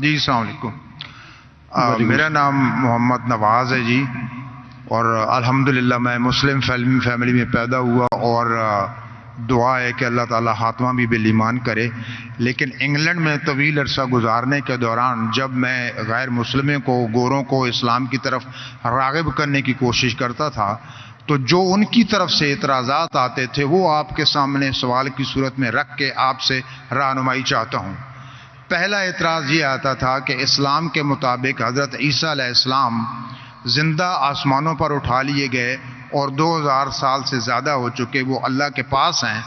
جی السلام علیکم. میرا نام محمد نواز ہے جی، اور الحمدللہ میں مسلم فیملی میں پیدا ہوا، اور دعا ہے کہ اللہ تعالیٰ خاتمہ بھی بالایمان کرے. لیکن انگلینڈ میں طویل عرصہ گزارنے کے دوران جب میں غیر مسلموں کو، گوروں کو اسلام کی طرف راغب کرنے کی کوشش کرتا تھا، تو جو ان کی طرف سے اعتراضات آتے تھے وہ آپ کے سامنے سوال کی صورت میں رکھ کے آپ سے رہنمائی چاہتا ہوں. پہلا اعتراض یہ آتا تھا کہ اسلام کے مطابق حضرت عیسیٰ علیہ السلام زندہ آسمانوں پر اٹھا لیے گئے اور 2000 سال سے زیادہ ہو چکے وہ اللہ کے پاس ہیں،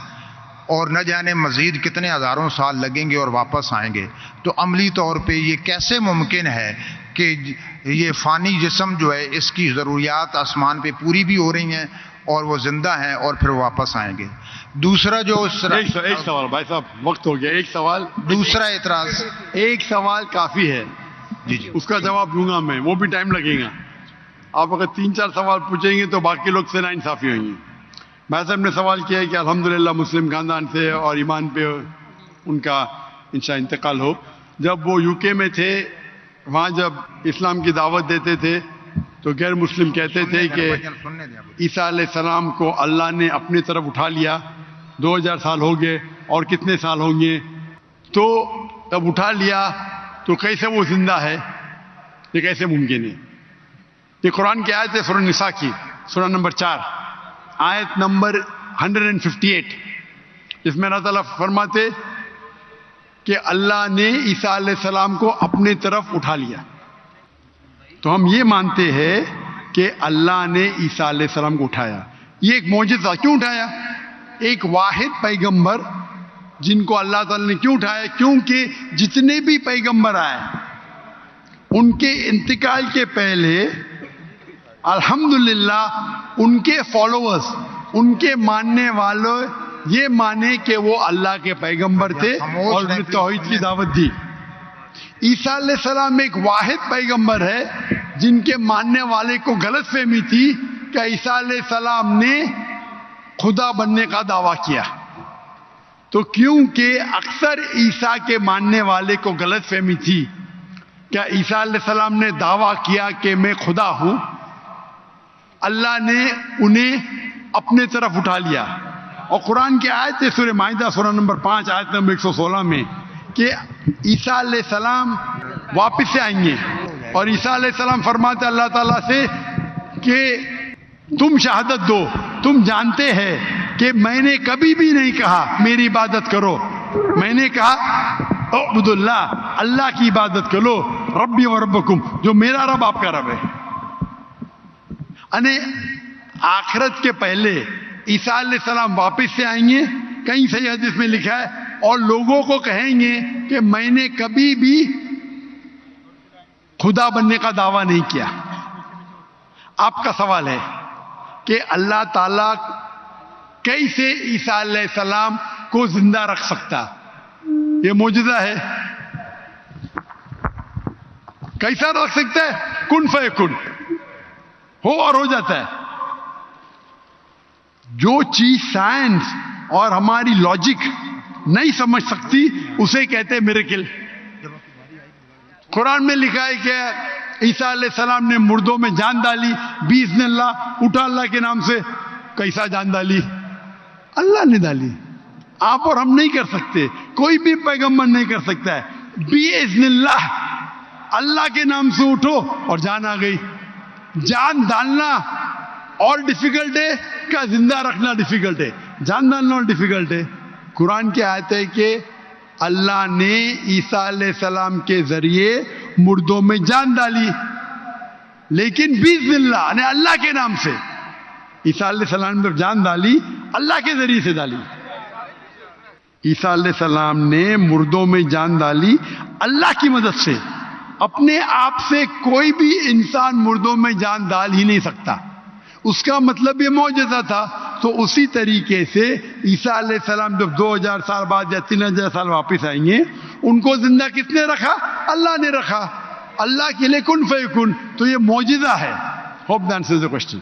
اور نہ جانے مزید کتنے ہزاروں سال لگیں گے اور واپس آئیں گے. تو عملی طور پہ یہ کیسے ممکن ہے کہ یہ فانی جسم جو ہے اس کی ضروریات آسمان پہ پوری بھی ہو رہی ہیں اور وہ زندہ ہیں اور پھر واپس آئیں گے؟ دوسرا جو ایک سوال بھائی صاحب، وقت ہو گیا. ایک سوال، دوسرا اعتراض، ایک سوال کافی ہے. جی اس کا جواب دوں گا میں، وہ بھی ٹائم لگے گا. آپ اگر 3-4 سوال پوچھیں گے تو باقی لوگ سے ناانصافی ہوئیں گی. بھائی صاحب نے سوال کیا ہے کہ الحمدللہ مسلم خاندان سے اور ایمان پہ ان کا انشاء انتقال ہو. جب وہ UK میں تھے، وہاں جب اسلام کی دعوت دیتے تھے تو غیر مسلم کہتے تھے کہ عیسیٰ علیہ السلام کو اللہ نے اپنی طرف اٹھا لیا، 2000 سال ہو گئے اور کتنے سال ہوں گے، تو تب اٹھا لیا تو کیسے وہ زندہ ہے؟ یہ کیسے ممکن ہے؟ یہ قرآن کی آیت ہے سورہ نساء کی، سورہ نمبر 4 آیت نمبر 158، جس میں اللہ تعالیٰ فرماتے کہ اللہ نے عیسیٰ علیہ السلام کو اپنی طرف اٹھا لیا. تو ہم یہ مانتے ہیں کہ اللہ نے عیسیٰ علیہ السلام کو اٹھایا. یہ ایک معجزہ. کیوں اٹھایا؟ ایک واحد پیغمبر جن کو اللہ تعالیٰ نے کیوں اٹھایا؟ کیونکہ جتنے بھی پیغمبر آئے ان کے انتقال کے پہلے الحمدللہ ان کے فالوورز، ان کے ماننے والوں یہ مانے کہ وہ اللہ کے پیغمبر تھے اور انہیں توحید کی دعوت دی. عیسیٰ علیہ السلام ایک واحد پیغمبر ہے جن کے ماننے والے کو غلط فہمی تھی کہ عیسیٰ علیہ السلام نے خدا بننے کا دعویٰ کیا. تو کیونکہ اکثر عیسیٰ کے ماننے والے کو غلط فہمی تھی کہ عیسیٰ علیہ السلام نے دعویٰ کیا کہ میں خدا ہوں، اللہ نے انہیں اپنے طرف اٹھا لیا. اور قرآن کی آیت ہے سورہ مائدہ سورہ نمبر 5 آیت نمبر 116 میں کہ عیسیٰ علیہ السلام واپس سے آئیں گے، اور عیسیٰ علیہ السلام فرماتے اللہ تعالیٰ سے کہ تم شہادت دو، تم جانتے ہیں کہ میں نے کبھی بھی نہیں کہا میری عبادت کرو، میں نے کہا اعبد اللہ، اللہ کی عبادت کرو، ربی و ربکم، جو میرا رب آپ کا رب ہے. یعنی آخرت کے پہلے عیسیٰ علیہ السلام واپس سے آئیں گے، کہیں صحیح حدیث میں لکھا ہے، اور لوگوں کو کہیں گے کہ میں نے کبھی بھی خدا بننے کا دعویٰ نہیں کیا. آپ کا سوال ہے کہ اللہ تعالیٰ کیسے عیسیٰ علیہ السلام کو زندہ رکھ سکتا؟ یہ معجزہ ہے. کیسا رکھ سکتا ہے؟ کن فیکن، ہو اور ہو جاتا ہے. جو چیز سائنس اور ہماری لاجک نہیں سمجھ سکتی اسے کہتے میریکل. قرآن میں لکھا ہے کہ عیسیٰ علیہ السلام نے مردوں میں جان ڈالی باذن اللہ، اٹھا اللہ کے نام سے. کیسا جان ڈالی؟ اللہ نے ڈالی. آپ اور ہم نہیں کر سکتے، کوئی بھی پیغمبر نہیں کر سکتا ہے. باذن اللہ، اللہ کے نام سے اٹھو اور جان آ گئی. جان ڈالنا اور ڈیفیکلٹ ہے کیا زندہ رکھنا ڈیفیکلٹ ہے؟ جان ڈالنا اور ڈیفیکلٹ ہے. قرآن کی آیت ہے کہ اللہ نے عیسیٰ علیہ السلام کے ذریعے مردوں میں جان ڈالی، لیکن باذن اللہ یعنی اللہ کے نام سے. عیسیٰ علیہ السلام نے جان ڈالی اللہ کے ذریعے سے ڈالی. عیسیٰ علیہ السلام نے مردوں میں جان ڈالی اللہ کی مدد سے. اپنے آپ سے کوئی بھی انسان مردوں میں جان ڈال ہی نہیں سکتا. اس کا مطلب یہ معجزہ تھا. تو اسی طریقے سے عیسیٰ علیہ السلام جب 2000 سال بعد یا 3000 سال واپس آئیں گے، ان کو زندہ کس نے رکھا؟ اللہ نے رکھا. اللہ کے لیے کن فیکن. تو یہ معجزہ ہے. Hope that answers the question.